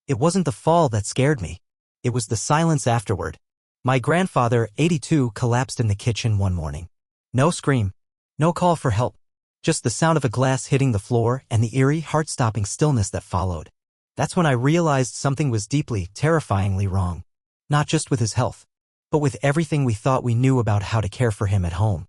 It wasn't the fall that scared me. It was the silence afterward. My grandfather, 82, collapsed in the kitchen one morning. No scream. No call for help. Just the sound of a glass hitting the floor and the eerie, heart-stopping stillness that followed. That's when I realized something was deeply, terrifyingly wrong. Not just with his health, but with everything we thought we knew about how to care for him at home.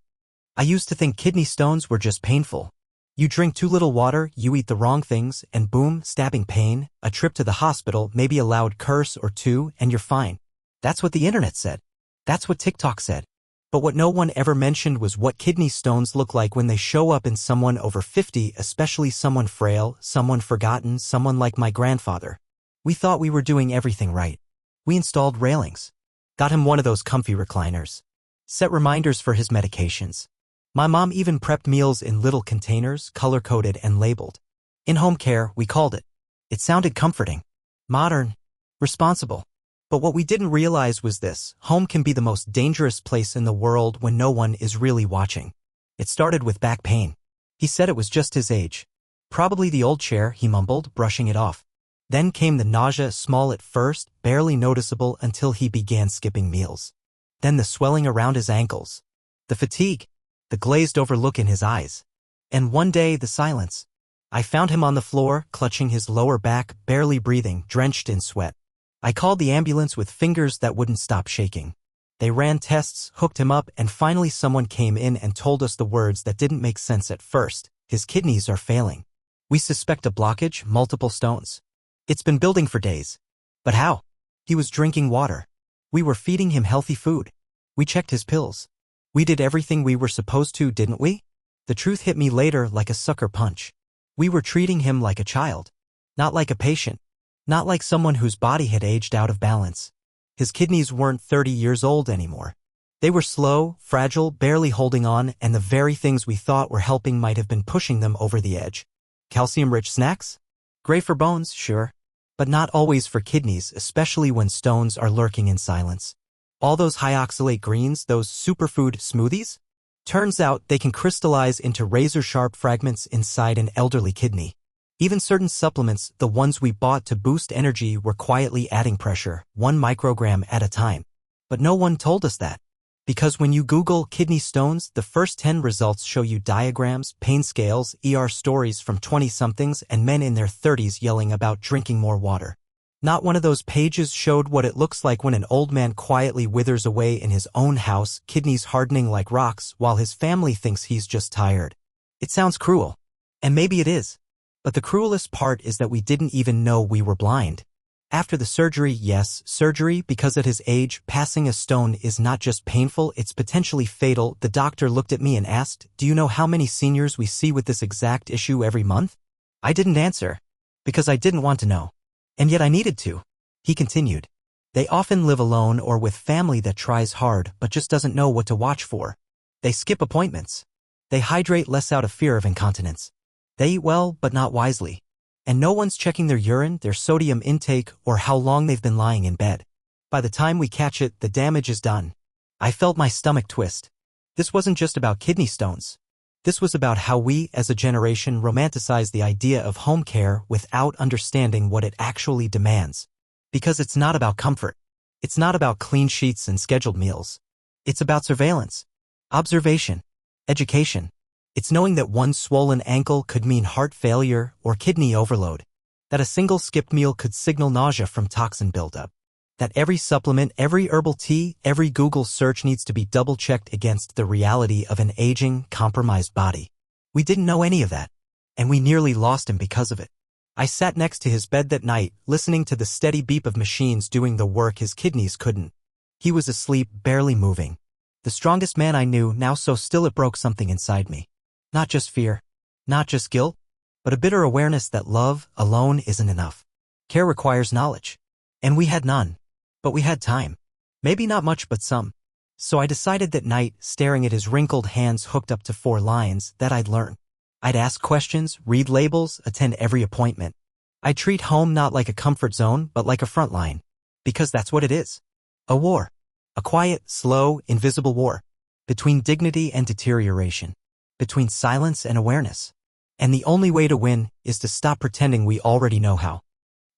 I used to think kidney stones were just painful. You drink too little water, you eat the wrong things, and boom, stabbing pain, a trip to the hospital, maybe a loud curse or two, and you're fine. That's what the internet said. That's what TikTok said. But what no one ever mentioned was what kidney stones look like when they show up in someone over 50, especially someone frail, someone forgotten, someone like my grandfather. We thought we were doing everything right. We installed railings. Got him one of those comfy recliners. Set reminders for his medications. My mom even prepped meals in little containers, color-coded and labeled. In-home care, we called it. It sounded comforting, modern, responsible. But what we didn't realize was this: home can be the most dangerous place in the world when no one is really watching. It started with back pain. He said it was just his age. Probably the old chair, he mumbled, brushing it off. Then came the nausea, small at first, barely noticeable until he began skipping meals. Then the swelling around his ankles. The fatigue. The glazed-over look in his eyes. And one day, the silence. I found him on the floor, clutching his lower back, barely breathing, drenched in sweat. I called the ambulance with fingers that wouldn't stop shaking. They ran tests, hooked him up, and finally someone came in and told us the words that didn't make sense at first. His kidneys are failing. We suspect a blockage, multiple stones. It's been building for days. But how? He was drinking water. We were feeding him healthy food. We checked his pills. We did everything we were supposed to, didn't we? The truth hit me later like a sucker punch. We were treating him like a child. Not like a patient. Not like someone whose body had aged out of balance. His kidneys weren't 30 years old anymore. They were slow, fragile, barely holding on, and the very things we thought were helping might have been pushing them over the edge. Calcium-rich snacks? Great for bones, sure. But not always for kidneys, especially when stones are lurking in silence. All those high oxalate greens, those superfood smoothies? Turns out they can crystallize into razor-sharp fragments inside an elderly kidney. Even certain supplements, the ones we bought to boost energy, were quietly adding pressure, 1 microgram at a time. But no one told us that. Because when you Google kidney stones, the first 10 results show you diagrams, pain scales, ER stories from 20-somethings and men in their 30s yelling about drinking more water. Not one of those pages showed what it looks like when an old man quietly withers away in his own house, kidneys hardening like rocks, while his family thinks he's just tired. It sounds cruel. And maybe it is. But the cruelest part is that we didn't even know we were blind. After the surgery, yes, surgery, because at his age, passing a stone is not just painful, it's potentially fatal. The doctor looked at me and asked, "Do you know how many seniors we see with this exact issue every month?" I didn't answer. Because I didn't want to know. And yet I needed to. He continued. They often live alone or with family that tries hard but just doesn't know what to watch for. They skip appointments. They hydrate less out of fear of incontinence. They eat well, but not wisely. And no one's checking their urine, their sodium intake, or how long they've been lying in bed. By the time we catch it, the damage is done. I felt my stomach twist. This wasn't just about kidney stones. This was about how we, as a generation, romanticize the idea of home care without understanding what it actually demands. Because it's not about comfort. It's not about clean sheets and scheduled meals. It's about surveillance, observation, education. It's knowing that one swollen ankle could mean heart failure or kidney overload. That a single skipped meal could signal nausea from toxin buildup. That every supplement, every herbal tea, every Google search needs to be double-checked against the reality of an aging, compromised body. We didn't know any of that. And we nearly lost him because of it. I sat next to his bed that night, listening to the steady beep of machines doing the work his kidneys couldn't. He was asleep, barely moving. The strongest man I knew, now so still it broke something inside me. Not just fear, not just guilt, but a bitter awareness that love alone isn't enough. Care requires knowledge. And we had none. But we had time. Maybe not much, but some. So I decided that night, staring at his wrinkled hands hooked up to 4 lines, that I'd learn. I'd ask questions, read labels, attend every appointment. I'd treat home not like a comfort zone, but like a front line. Because that's what it is. A war. A quiet, slow, invisible war. Between dignity and deterioration. Between silence and awareness. And the only way to win is to stop pretending we already know how.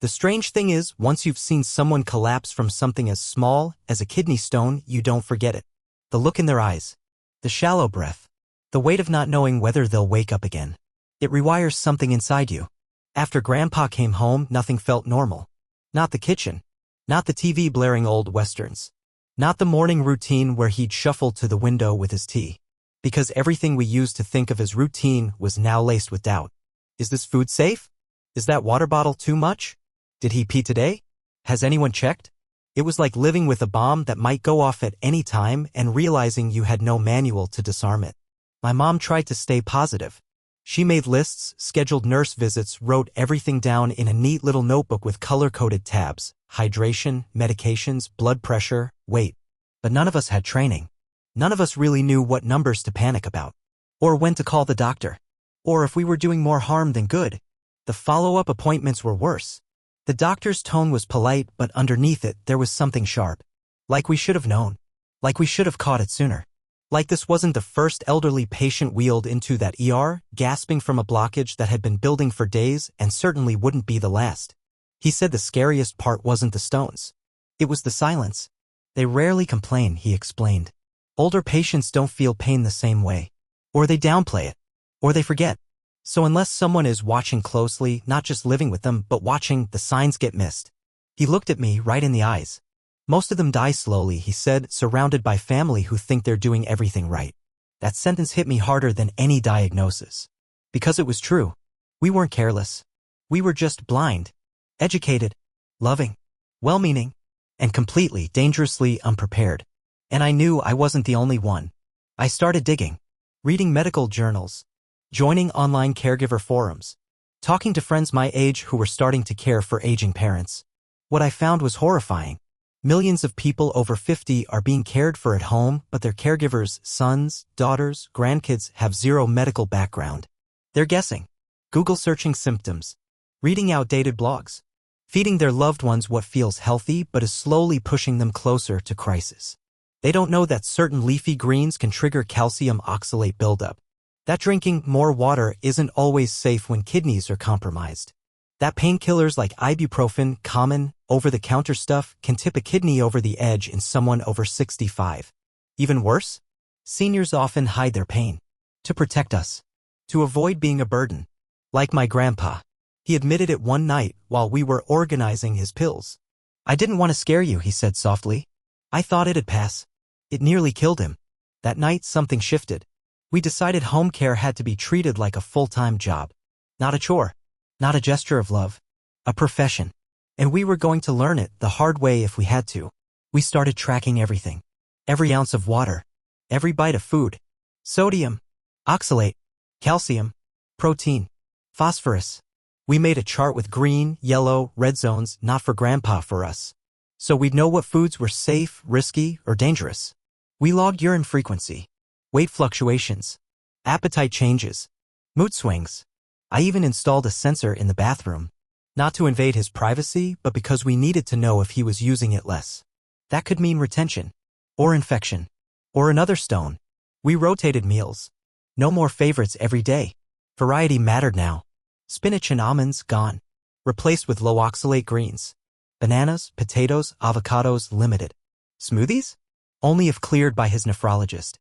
The strange thing is, once you've seen someone collapse from something as small as a kidney stone, you don't forget it. The look in their eyes, the shallow breath, the weight of not knowing whether they'll wake up again. It rewires something inside you. After Grandpa came home, nothing felt normal. Not the kitchen. Not the TV blaring old westerns. Not the morning routine where he'd shuffle to the window with his tea. Because everything we used to think of as routine was now laced with doubt. Is this food safe? Is that water bottle too much? Did he pee today? Has anyone checked? It was like living with a bomb that might go off at any time and realizing you had no manual to disarm it. My mom tried to stay positive. She made lists, scheduled nurse visits, wrote everything down in a neat little notebook with color-coded tabs: hydration, medications, blood pressure, weight. But none of us had training. None of us really knew what numbers to panic about, or when to call the doctor, or if we were doing more harm than good. The follow-up appointments were worse. The doctor's tone was polite, but underneath it there was something sharp. Like we should have known. Like we should have caught it sooner. Like this wasn't the first elderly patient wheeled into that ER, gasping from a blockage that had been building for days and certainly wouldn't be the last. He said the scariest part wasn't the stones. It was the silence. They rarely complain, he explained. Older patients don't feel pain the same way. Or they downplay it. Or they forget. So unless someone is watching closely, not just living with them, but watching, the signs get missed. He looked at me right in the eyes. Most of them die slowly, he said, surrounded by family who think they're doing everything right. That sentence hit me harder than any diagnosis. Because it was true. We weren't careless. We were just blind, educated, loving, well-meaning, and completely, dangerously unprepared. And I knew I wasn't the only one. I started digging, reading medical journals, joining online caregiver forums, talking to friends my age who were starting to care for aging parents. What I found was horrifying. Millions of people over 50 are being cared for at home, but their caregivers, sons, daughters, grandkids, have zero medical background. They're guessing, Google searching symptoms, reading outdated blogs, feeding their loved ones what feels healthy but is slowly pushing them closer to crisis. They don't know that certain leafy greens can trigger calcium oxalate buildup. That drinking more water isn't always safe when kidneys are compromised. That painkillers like ibuprofen, common, over-the-counter stuff, can tip a kidney over the edge in someone over 65. Even worse? Seniors often hide their pain. To protect us. To avoid being a burden. Like my grandpa. He admitted it one night while we were organizing his pills. I didn't want to scare you, he said softly. I thought it'd pass. It nearly killed him. That night something shifted. We decided home care had to be treated like a full-time job. Not a chore. Not a gesture of love. A profession. And we were going to learn it the hard way if we had to. We started tracking everything. Every ounce of water. Every bite of food. Sodium. Oxalate. Calcium. Protein. Phosphorus. We made a chart with green, yellow, red zones, not for Grandpa, for us. So we'd know what foods were safe, risky, or dangerous. We logged urine frequency. Weight fluctuations. Appetite changes. Mood swings. I even installed a sensor in the bathroom. Not to invade his privacy, but because we needed to know if he was using it less. That could mean retention. Or infection. Or another stone. We rotated meals. No more favorites every day. Variety mattered now. Spinach and almonds, gone. Replaced with low-oxalate greens. Bananas, potatoes, avocados, limited. Smoothies? Only if cleared by his nephrologist.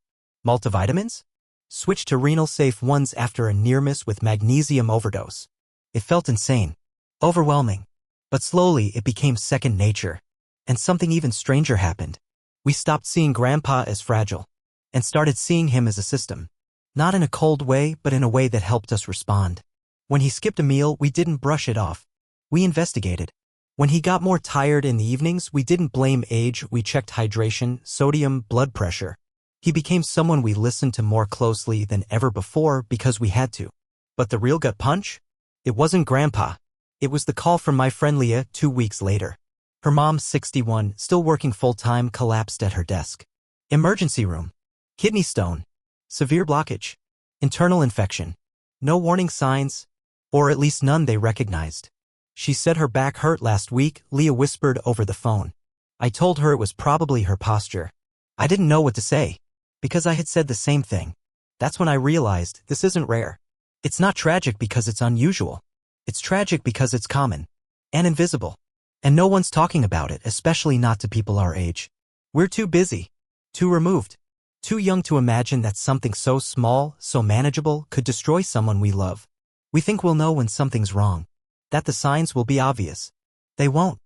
Multivitamins? Switched to renal-safe ones after a near-miss with magnesium overdose. It felt insane. Overwhelming. But slowly it became second nature. And something even stranger happened. We stopped seeing Grandpa as fragile. And started seeing him as a system. Not in a cold way, but in a way that helped us respond. When he skipped a meal, we didn't brush it off. We investigated. When he got more tired in the evenings, we didn't blame age, we checked hydration, sodium, blood pressure. He became someone we listened to more closely than ever before because we had to. But the real gut punch? It wasn't Grandpa. It was the call from my friend Leah 2 weeks later. Her mom, 61, still working full-time, collapsed at her desk. Emergency room. Kidney stone. Severe blockage. Internal infection. No warning signs. Or at least none they recognized. She said her back hurt last week, Leah whispered over the phone. I told her it was probably her posture. I didn't know what to say. Because I had said the same thing. That's when I realized this isn't rare. It's not tragic because it's unusual. It's tragic because it's common. and invisible. And no one's talking about it, especially not to people our age. We're too busy, too removed, too young to imagine that something so small, so manageable, could destroy someone we love. We think we'll know when something's wrong, that the signs will be obvious. They won't.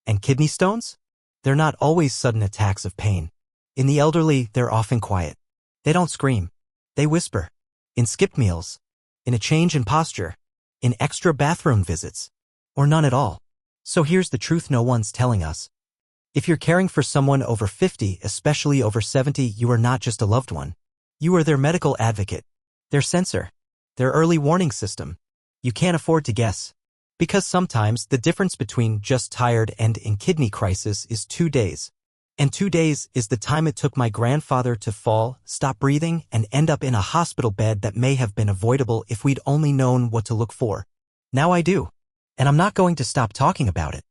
And kidney stones? They're not always sudden attacks of pain. In the elderly, they're often quiet. They don't scream. They whisper. In skipped meals. In a change in posture. In extra bathroom visits. Or none at all. So here's the truth no one's telling us. If you're caring for someone over 50, especially over 70, you are not just a loved one. You are their medical advocate. Their sensor. Their early warning system. You can't afford to guess. Because sometimes the difference between just tired and in kidney crisis is 2 days. And 2 days is the time it took my grandfather to fall, stop breathing, and end up in a hospital bed that may have been avoidable if we'd only known what to look for. Now I do. And I'm not going to stop talking about it.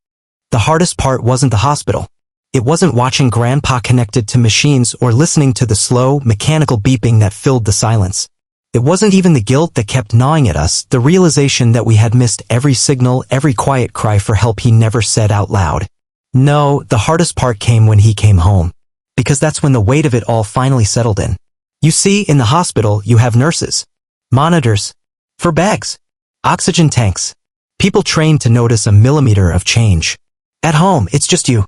The hardest part wasn't the hospital. It wasn't watching Grandpa connected to machines or listening to the slow, mechanical beeping that filled the silence. It wasn't even the guilt that kept gnawing at us, the realization that we had missed every signal, every quiet cry for help he never said out loud. No, the hardest part came when he came home. Because that's when the weight of it all finally settled in. You see, in the hospital, you have nurses, monitors, for bags, oxygen tanks, people trained to notice a millimeter of change. At home, it's just you,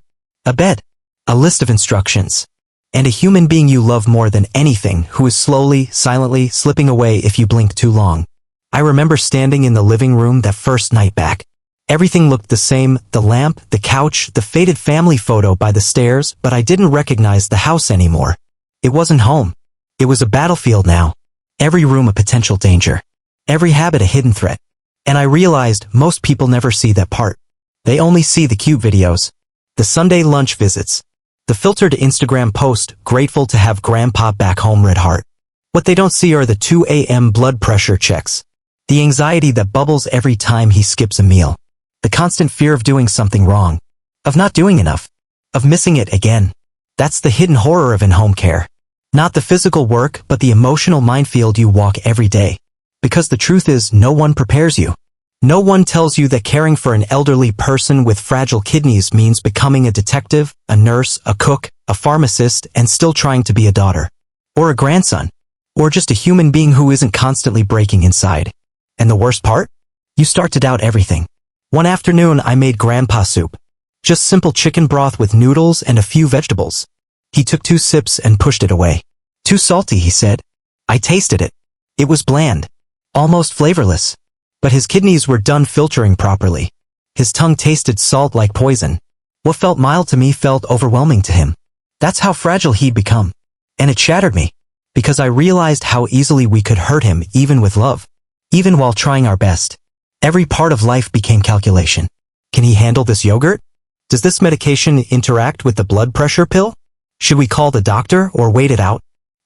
a bed, a list of instructions, and a human being you love more than anything who is slowly, silently slipping away if you blink too long. I remember standing in the living room that first night back. Everything looked the same, the lamp, the couch, the faded family photo by the stairs, but I didn't recognize the house anymore. It wasn't home. It was a battlefield now. Every room a potential danger. Every habit a hidden threat. And I realized most people never see that part. They only see the cute videos, the Sunday lunch visits, the filtered Instagram post, grateful to have Grandpa back home red heart. What they don't see are the 2 a.m. blood pressure checks, the anxiety that bubbles every time he skips a meal, the constant fear of doing something wrong, of not doing enough, of missing it again. That's the hidden horror of in-home care. Not the physical work, but the emotional minefield you walk every day. Because the truth is, no one prepares you. No one tells you that caring for an elderly person with fragile kidneys means becoming a detective, a nurse, a cook, a pharmacist, and still trying to be a daughter. Or a grandson. Or just a human being who isn't constantly breaking inside. And the worst part? You start to doubt everything. One afternoon, I made Grandpa soup. Just simple chicken broth with noodles and a few vegetables. He took 2 sips and pushed it away. Too salty, he said. I tasted it. It was bland. Almost flavorless. But his kidneys were done filtering properly. His tongue tasted salt like poison. What felt mild to me felt overwhelming to him. That's how fragile he'd become. And it shattered me. Because I realized how easily we could hurt him even with love. Even while trying our best. Every part of life became calculation. Can he handle this yogurt? Does this medication interact with the blood pressure pill? Should we call the doctor or wait it out?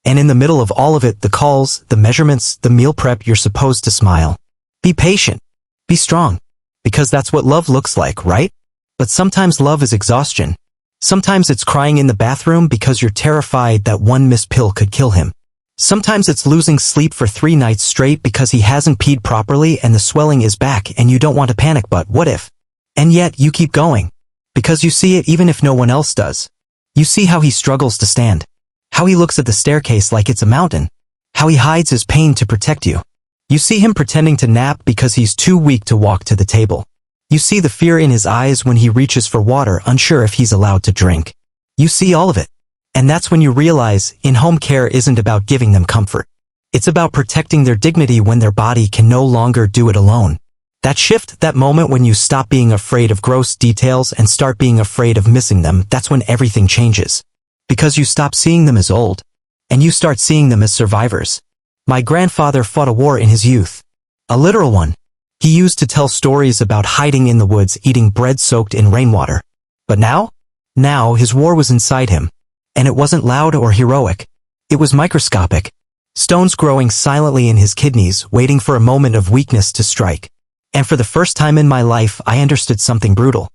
And in the middle of all of it, the calls, the measurements, the meal prep, you're supposed to smile. Be patient. Be strong. Because that's what love looks like, right? But sometimes love is exhaustion. Sometimes it's crying in the bathroom because you're terrified that one missed pill could kill him. Sometimes it's losing sleep for 3 nights straight because he hasn't peed properly and the swelling is back and you don't want to panic, but what if? And yet you keep going. Because you see it even if no one else does. You see how he struggles to stand. How he looks at the staircase like it's a mountain. How he hides his pain to protect you. You see him pretending to nap because he's too weak to walk to the table. You see the fear in his eyes when he reaches for water, unsure if he's allowed to drink. You see all of it. And that's when you realize in-home care isn't about giving them comfort. It's about protecting their dignity when their body can no longer do it alone. That shift, that moment when you stop being afraid of gross details and start being afraid of missing them, that's when everything changes. Because you stop seeing them as old. And you start seeing them as survivors. My grandfather fought a war in his youth. A literal one. He used to tell stories about hiding in the woods eating bread soaked in rainwater. But now his war was inside him. And it wasn't loud or heroic. It was microscopic. Stones growing silently in his kidneys, waiting for a moment of weakness to strike. And for the first time in my life, I understood something brutal.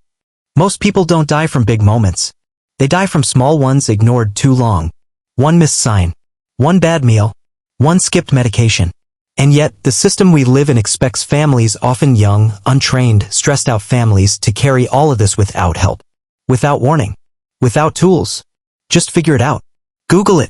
Most people don't die from big moments. They die from small ones ignored too long. One missed sign. One bad meal. One skipped medication. And yet, the system we live in expects families, often young, untrained, stressed-out families, to carry all of this without help, without warning, without tools. Just figure it out. Google it.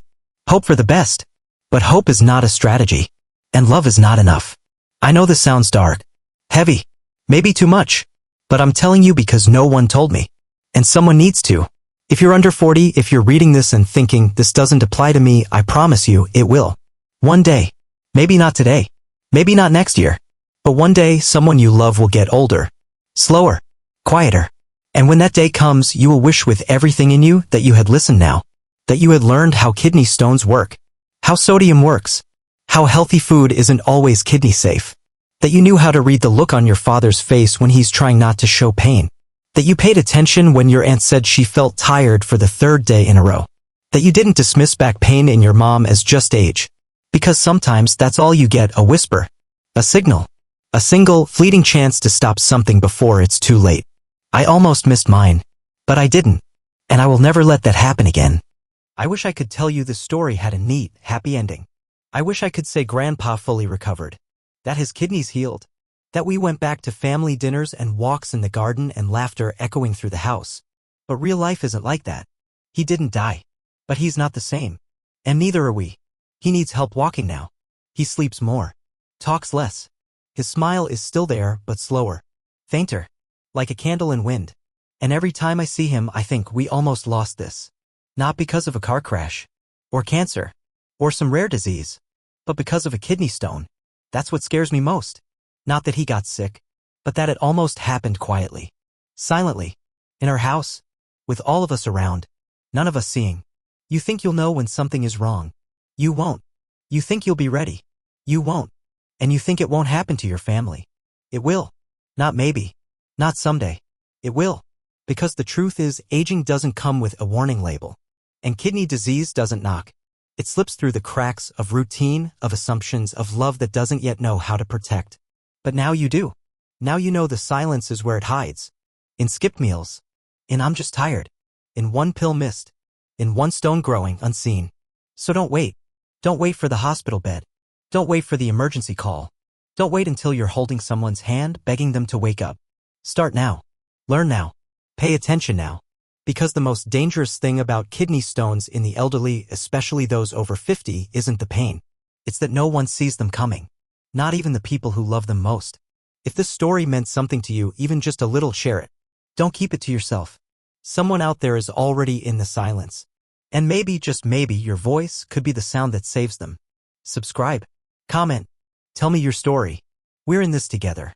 Hope for the best. But hope is not a strategy. And love is not enough. I know this sounds dark, heavy, maybe too much, but I'm telling you because no one told me. And someone needs to. If you're under 40, if you're reading this and thinking, this doesn't apply to me, I promise you, it will. One day. Maybe not today. Maybe not next year. But one day, someone you love will get older, slower, quieter. And when that day comes, you will wish with everything in you that you had listened now, that you had learned how kidney stones work, how sodium works, how healthy food isn't always kidney safe, that you knew how to read the look on your father's face when he's trying not to show pain, that you paid attention when your aunt said she felt tired for the third day in a row, that you didn't dismiss back pain in your mom as just age, because sometimes that's all you get, a whisper, a signal, a single, fleeting chance to stop something before it's too late. I almost missed mine, but I didn't, and I will never let that happen again. I wish I could tell you this story had a neat, happy ending. I wish I could say Grandpa fully recovered, that his kidneys healed, that we went back to family dinners and walks in the garden and laughter echoing through the house. But real life isn't like that. He didn't die. But he's not the same. And neither are we. He needs help walking now. He sleeps more. Talks less. His smile is still there, but slower. Fainter. Like a candle in wind. And every time I see him, I think we almost lost this. Not because of a car crash. Or cancer. Or some rare disease. But because of a kidney stone. That's what scares me most. Not that he got sick. But that it almost happened quietly. Silently. In our house. With all of us around. None of us seeing. You think you'll know when something is wrong. You won't. You think you'll be ready. You won't. And you think it won't happen to your family. It will. Not maybe. Not someday. It will. Because the truth is, aging doesn't come with a warning label. And kidney disease doesn't knock. It slips through the cracks of routine, of assumptions, of love that doesn't yet know how to protect. But now you do. Now you know the silence is where it hides. In skipped meals. In I'm just tired. In one pill missed. In one stone growing unseen. So don't wait. Don't wait for the hospital bed. Don't wait for the emergency call. Don't wait until you're holding someone's hand, begging them to wake up. Start now. Learn now. Pay attention now. Because the most dangerous thing about kidney stones in the elderly, especially those over 50, isn't the pain. It's that no one sees them coming. Not even the people who love them most. If this story meant something to you, even just a little, share it. Don't keep it to yourself. Someone out there is already in the silence. And maybe, just maybe, your voice could be the sound that saves them. Subscribe. Comment. Tell me your story. We're in this together.